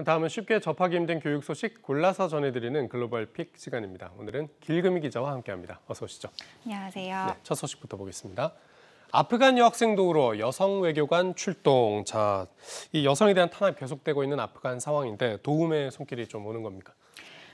다음은 쉽게 접하기 힘든 교육 소식 골라서 전해드리는 글로벌 픽 시간입니다. 오늘은 길금희 기자와 함께합니다. 어서 오시죠. 안녕하세요. 네, 첫 소식부터 보겠습니다. 아프간 여학생 도우로 여성 외교관 출동. 자, 이 여성에 대한 탄압이 계속되고 있는 아프간 상황인데 도움의 손길이 좀 오는 겁니까?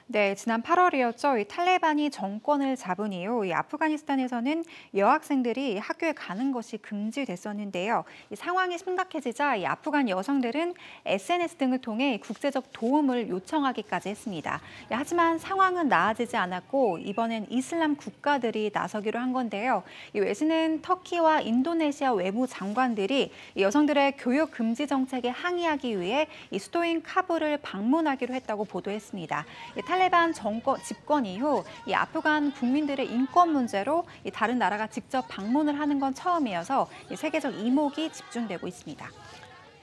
네, 지난 8월이었죠. 이 탈레반이 정권을 잡은 이후 이 아프가니스탄에서는 여학생들이 학교에 가는 것이 금지됐었는데요. 이 상황이 심각해지자 이 아프간 여성들은 SNS 등을 통해 국제적 도움을 요청하기까지 했습니다. 하지만 상황은 나아지지 않았고 이번엔 이슬람 국가들이 나서기로 한 건데요. 이 외신은 터키와 인도네시아 외무 장관들이 이 여성들의 교육 금지 정책에 항의하기 위해 이 수도인 카불을 방문하기로 했다고 보도했습니다. 탈레반 집권 이후 이 아프간 국민들의 인권 문제로 이 다른 나라가 직접 방문을 하는 건 처음이어서 이 세계적 이목이 집중되고 있습니다.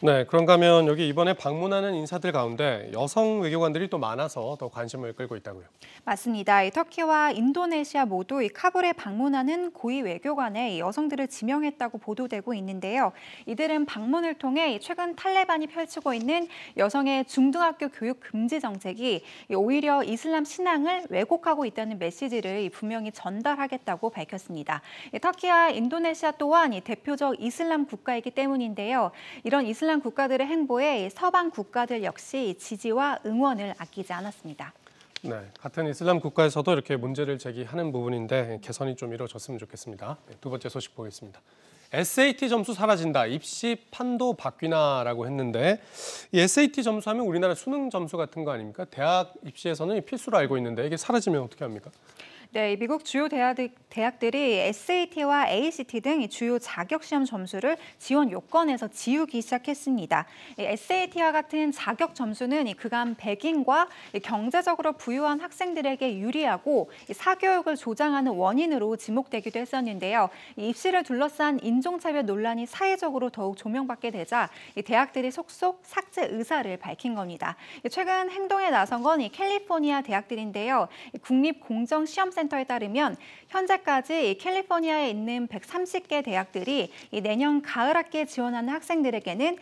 네, 그런가 하면 여기 이번에 방문하는 인사들 가운데 여성 외교관들이 또 많아서 더 관심을 끌고 있다고요. 맞습니다. 이 터키와 인도네시아 모두 이 카불에 방문하는 고위 외교관에 여성들을 지명했다고 보도되고 있는데요. 이들은 방문을 통해 최근 탈레반이 펼치고 있는 여성의 중등학교 교육 금지 정책이 오히려 이슬람 신앙을 왜곡하고 있다는 메시지를 분명히 전달하겠다고 밝혔습니다. 터키와 인도네시아 또한 대표적 이슬람 국가이기 때문인데요. 이런 이슬람 국가들의 행보에 서방 국가들 역시 지지와 응원을 아끼지 않았습니다. 네, 같은 이슬람 국가에서도 이렇게 문제를 제기하는 부분인데 개선이 좀 이루어졌으면 좋겠습니다. 네, 두 번째 소식 보겠습니다. SAT 점수 사라진다. 입시 판도 바뀌나라고 했는데 이 SAT 점수 하면 우리나라 수능 점수 같은 거 아닙니까? 대학 입시에서는 필수로 알고 있는데 이게 사라지면 어떻게 합니까? 네, 미국 주요 대학들이 SAT와 ACT 등 주요 자격시험 점수를 지원 요건에서 지우기 시작했습니다. SAT와 같은 자격 점수는 그간 백인과 경제적으로 부유한 학생들에게 유리하고 사교육을 조장하는 원인으로 지목되기도 했었는데요. 입시를 둘러싼 인종차별 논란이 사회적으로 더욱 조명받게 되자 대학들이 속속 삭제 의사를 밝힌 겁니다. 최근 행동에 나선 건 캘리포니아 대학들인데요. 국립공정시험센터에 따르면 현재까지 캘리포니아에 있는 130개 대학들이 내년 가을 학기에 지원하는 학생들에게는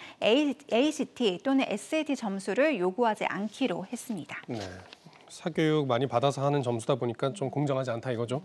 ACT 또는 SAT 점수를 요구하지 않기로 했습니다. 네, 사교육 많이 받아서 하는 점수다 보니까 좀 공정하지 않다 이거죠.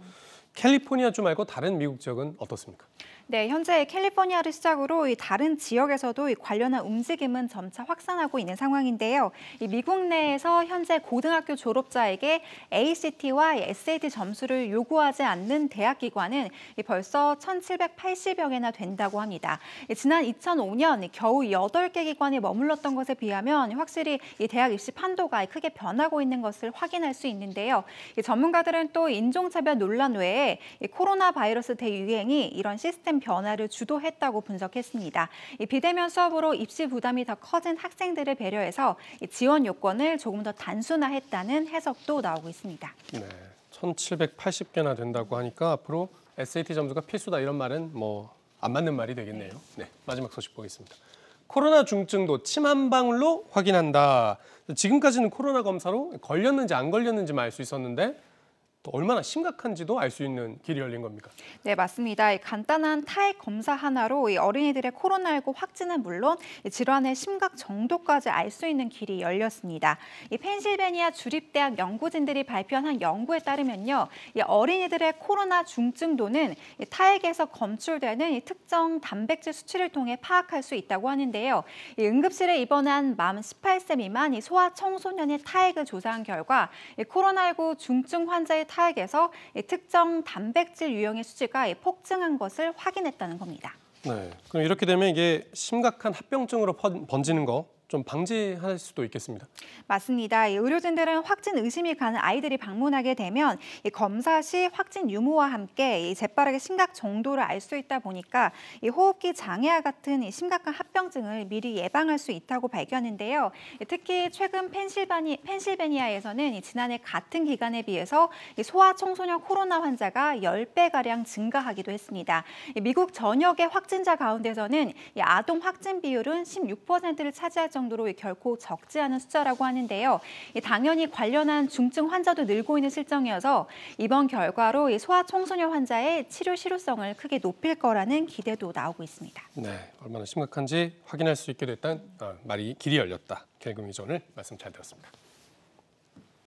캘리포니아 주 말고 다른 미국 지역은 어떻습니까? 네, 현재 캘리포니아를 시작으로 다른 지역에서도 관련한 움직임은 점차 확산하고 있는 상황인데요. 미국 내에서 현재 고등학교 졸업자에게 ACT와 SAT 점수를 요구하지 않는 대학 기관은 벌써 1,780여 개나 된다고 합니다. 지난 2005년 겨우 8개 기관이 머물렀던 것에 비하면 확실히 이 대학 입시 판도가 크게 변하고 있는 것을 확인할 수 있는데요. 전문가들은 또 인종차별 논란 외에 코로나 바이러스 대유행이 이런 시스템 변화를 주도했다고 분석했습니다. 비대면 수업으로 입시 부담이 더 커진 학생들을 배려해서 지원 요건을 조금 더 단순화했다는 해석도 나오고 있습니다. 네, 1,780개나 된다고 하니까 앞으로 SAT 점수가 필수다 이런 말은 안 맞는 말이 되겠네요. 네, 마지막 소식 보겠습니다. 코로나 중증도 침 한 방울로 확인한다. 지금까지는 코로나 검사로 걸렸는지 안 걸렸는지만 알 수 있었는데 또 얼마나 심각한지도 알 수 있는 길이 열린 겁니까? 네, 맞습니다. 간단한 타액 검사 하나로 어린이들의 코로나19 확진은 물론 질환의 심각 정도까지 알 수 있는 길이 열렸습니다. 펜실베니아 주립대학 연구진들이 발표한 한 연구에 따르면요, 어린이들의 코로나 중증도는 타액에서 검출되는 특정 단백질 수치를 통해 파악할 수 있다고 하는데요. 응급실에 입원한 만 18세 미만 소아 청소년의 타액을 조사한 결과 코로나19 중증 환자의 타액에서 특정 단백질 유형의 수치가 폭증한 것을 확인했다는 겁니다. 네, 그럼 이렇게 되면 이게 심각한 합병증으로 번지는 거 좀 방지할 수도 있겠습니다. 맞습니다. 의료진들은 확진 의심이 가는 아이들이 방문하게 되면 검사 시 확진 유무와 함께 재빠르게 심각 정도를 알 수 있다 보니까 호흡기 장애와 같은 심각한 합병증을 미리 예방할 수 있다고 밝혔는데요. 특히 최근 펜실베니아에서는 지난해 같은 기간에 비해서 소아 청소년 코로나 환자가 10배가량 증가하기도 했습니다. 미국 전역의 확진자 가운데서는 아동 확진 비율은 16%를 차지할 정도로 결코 적지 않은 숫자라고 하는데요. 당연히 관련한 중증 환자도 늘고 있는 실정이어서 이번 결과로 이 소아청소년 환자의 치료 실효성을 크게 높일 거라는 기대도 나오고 있습니다. 네, 얼마나 심각한지 확인할 수 있게 됐다는 말이 길이 열렸다. 개그미전 오늘 말씀 잘 들었습니다.